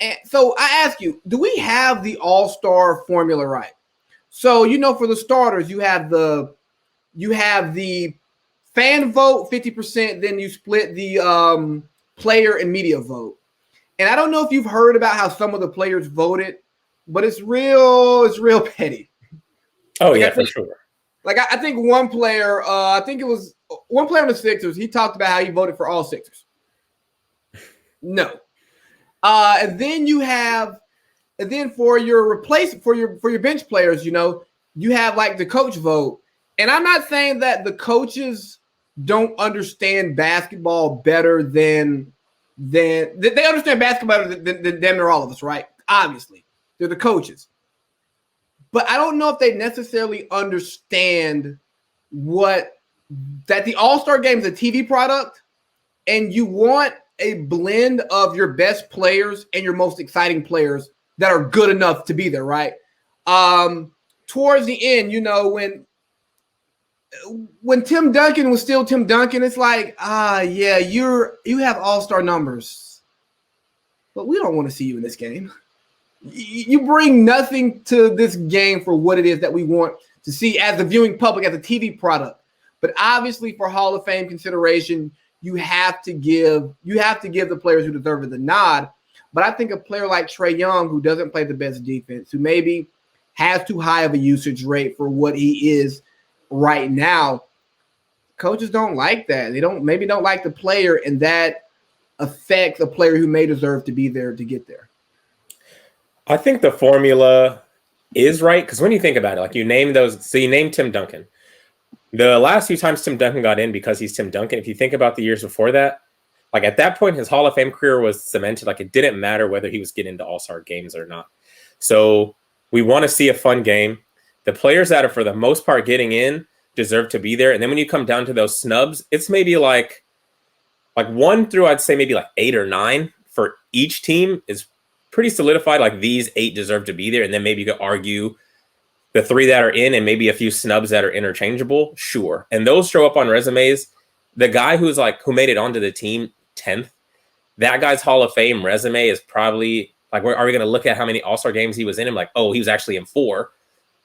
And so I ask you, do we have the all-star formula right? So, for the starters, you have the fan vote 50%, then you split the player and media vote. And I don't know if you've heard about how some of the players voted, but it's real petty. Oh, yeah, for sure. Like I think one player, I think it was one player on the Sixers, he talked about how he voted for all Sixers. No. And then for your for your bench players, you have like the coach vote. And I'm not saying that the coaches don't understand basketball better than they understand basketball better than them or all of us, right? Obviously, they're the coaches. But I don't know if they necessarily understand that the All-Star Game is a TV product, and you want a blend of your best players and your most exciting players that are good enough to be there, right? Towards the end, when Tim Duncan was still Tim Duncan, it's like, yeah, you have all-star numbers, but we don't want to see you in this game. You bring nothing to this game for what it is that we want to see as the viewing public, as a TV product. But obviously, for Hall of Fame consideration, you have to give the players who deserve it the nod. But I think a player like Trae Young, who doesn't play the best defense, who maybe has too high of a usage rate for what he is right now, coaches don't like that. They don't like the player, and that affects a player who may deserve to be there to get there. I think the formula is right, because when you think about it, like you name Tim Duncan. The last few times Tim Duncan got in, because he's Tim Duncan, if you think about the years before that, like at that point, his Hall of Fame career was cemented. Like it didn't matter whether he was getting into all-star games or not. So we want to see a fun game. The players that are, for the most part, getting in deserve to be there. And then when you come down to those snubs, it's maybe like 1 through, I'd say maybe like 8 or 9 for each team is pretty solidified. Like these 8 deserve to be there. And then maybe you could argue the 3 that are in and maybe a few snubs that are interchangeable. Sure. And those show up on resumes. The guy who made it onto the team 10th, that guy's Hall of Fame resume is probably like, are we going to look at how many all-star games he was in? I'm like, oh, he was actually in 4,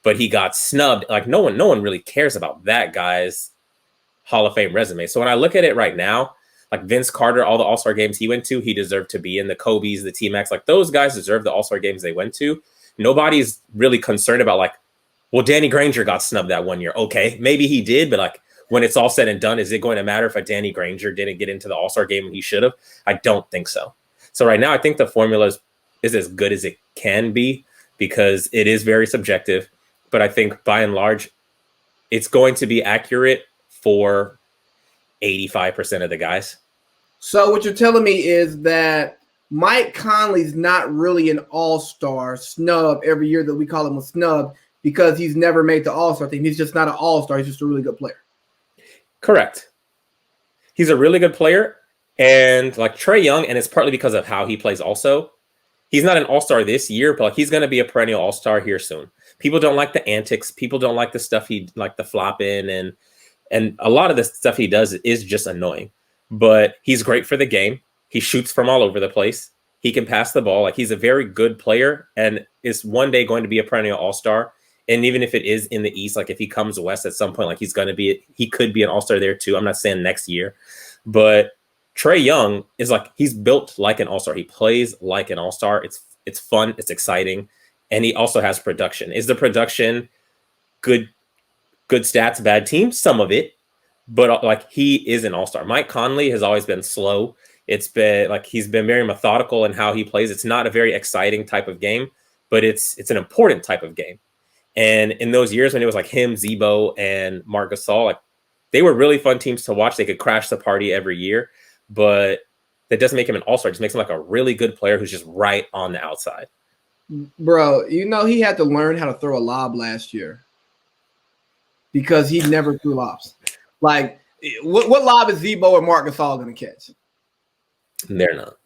but he got snubbed. Like no one really cares about that guy's Hall of Fame resume. So when I look at it right now, like Vince Carter, all the all-star games he went to, he deserved to be in. The Kobe's, the T-Max, like those guys deserve the all-star games they went to. Nobody's really concerned about like, well, Danny Granger got snubbed that one year. Okay, maybe he did, but like when it's all said and done, is it going to matter if a Danny Granger didn't get into the all-star game when he should have? I don't think so. So right now, I think the formula is as good as it can be, because it is very subjective. But I think by and large, it's going to be accurate for 85% of the guys. So what you're telling me is that Mike Conley's not really an all-star snub every year that we call him a snub, because he's never made the all-star team. He's just not an all-star. He's just a really good player. Correct. He's a really good player. And like Trae Young, and it's partly because of how he plays also, he's not an all-star this year, but like he's going to be a perennial all-star here soon. People don't like the antics. People don't like the stuff the flopping, and a lot of the stuff he does is just annoying. But he's great for the game. He shoots from all over the place. He can pass the ball. Like he's a very good player, and is one day going to be a perennial all-star. And even if it is in the East, like if he comes West at some point, like he could be an all-star there too. I'm not saying next year, but Trae Young is like, he's built like an all-star. He plays like an all-star. It's fun. It's exciting. And he also has production. Is the production good stats, bad team? Some of it, but like he is an all-star. Mike Conley has always been slow. It's been like, he's been very methodical in how he plays. It's not a very exciting type of game, but it's an important type of game. And in those years when it was like him, Zebo, and Marc Gasol, like they were really fun teams to watch. They could crash the party every year, but that doesn't make him an all-star. It just makes him like a really good player who's just right on the outside. Bro, he had to learn how to throw a lob last year because he never threw lobs. Like, what lob is Zebo or Marc Gasol going to catch? They're not.